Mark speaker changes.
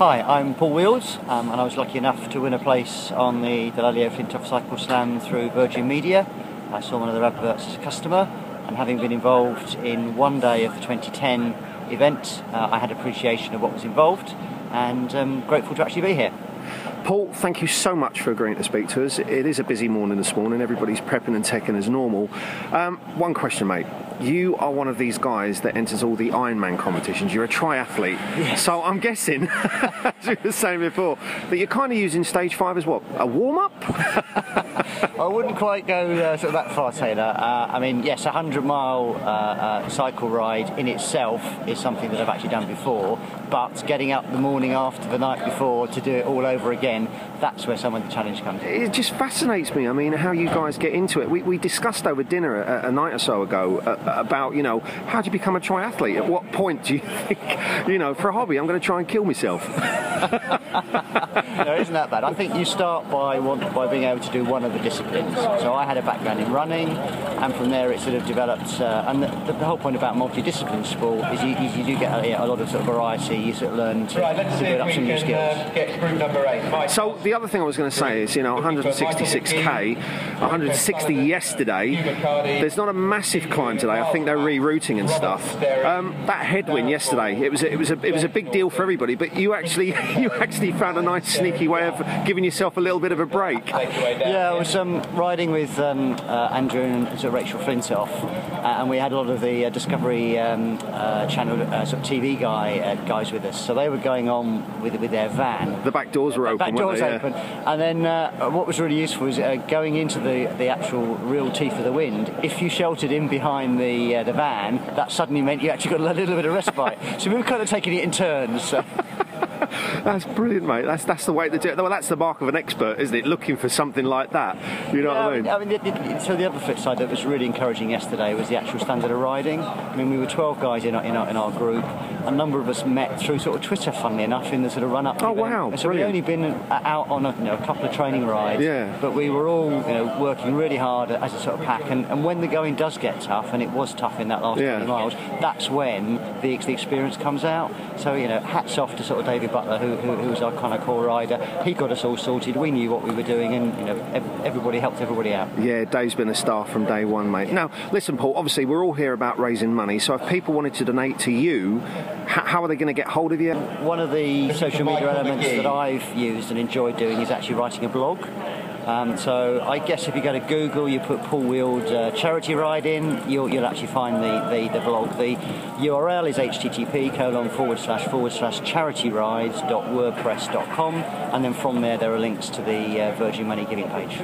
Speaker 1: Hi, I'm Paul Weald, and I was lucky enough to win a place on the Dalalio Flintoff Cycle Slam through Virgin Media. I saw one of their adverts as a customer, and having been involved in one day of the 2010 event, I had appreciation of what was involved, and grateful to actually be here.
Speaker 2: Paul, thank you so much for agreeing to speak to us. It is a busy morning this morning. Everybody's prepping and teching as normal. One question, mate. You are one of these guys that enters all the Ironman competitions. You're a triathlete.
Speaker 1: Yes.
Speaker 2: So I'm guessing, as we were saying before, that you're kind of using stage 5 as what? A warm-up?
Speaker 1: I wouldn't quite go sort of that far, Taylor. I mean, yes, a 100-mile cycle ride in itself is something that I've actually done before, but getting up the morning after the night before to do it all over again, that's where some of the challenge comes in.
Speaker 2: It just fascinates me, I mean, how you guys get into it. We discussed over dinner a night or so ago about, you know, how do you become a triathlete? At what point do you think, you know, for a hobby, I'm going to try and kill myself?
Speaker 1: No, isn't that bad? I think you start by being able to do one of the disciplines. So I had a background in running, and from there it sort of developed. And the whole point about multidiscipline sport is you do get a lot of sort of variety. You sort of learn to build up some new skills.
Speaker 3: Get group number 8.
Speaker 2: So the other thing I was going to say is, you know, 166k, 160 yesterday. There's not a massive climb today. I think they're rerouting and stuff. That headwind yesterday, it was a big deal for everybody. But you actually found a nice sneaky way of giving yourself a little bit of a break.
Speaker 1: Yeah, I was riding with Andrew and sort of Rachel Flintoff, and we had a lot of the Discovery Channel sort of TV guys with us. So they were going on with their van.
Speaker 2: The back doors were open.
Speaker 1: Back doors open, and then what was really useful was going into the actual real teeth of the wind. If you sheltered in behind the van, that suddenly meant you actually got a little bit of respite. So we were kind of taking it in turns. So.
Speaker 2: That's brilliant, mate. That's the way to do it. Well, that's the mark of an expert, isn't it? Looking for something like that. You know what I mean?
Speaker 1: So the other flip side that was really encouraging yesterday was the actual standard of riding. I mean, we were 12 guys in our group. A number of us met through sort of Twitter, funnily enough, in the sort of run-up.
Speaker 2: Oh,
Speaker 1: event.
Speaker 2: wow!
Speaker 1: So we'd only been out on a couple of training rides.
Speaker 2: Yeah.
Speaker 1: But we were all working really hard as a sort of pack. And when the going does get tough, and it was tough in that last 20 miles, that's when the experience comes out. So hats off to sort of David Butler, who was our kind of core rider. He got us all sorted. We knew what we were doing, and everybody helped everybody out.
Speaker 2: Yeah, Dave's been a star from day one, mate. Now, listen, Paul. Obviously, we're all here about raising money. So, if people wanted to donate to you, how are they going to get hold of you?
Speaker 1: One of the social media elements that I've used and enjoyed doing is actually writing a blog. So I guess if you go to Google, you put Paul Weald charity ride in, you'll actually find the blog. The URL is http://charityrides.wordpress.com, and then from there are links to the Virgin Money giving page.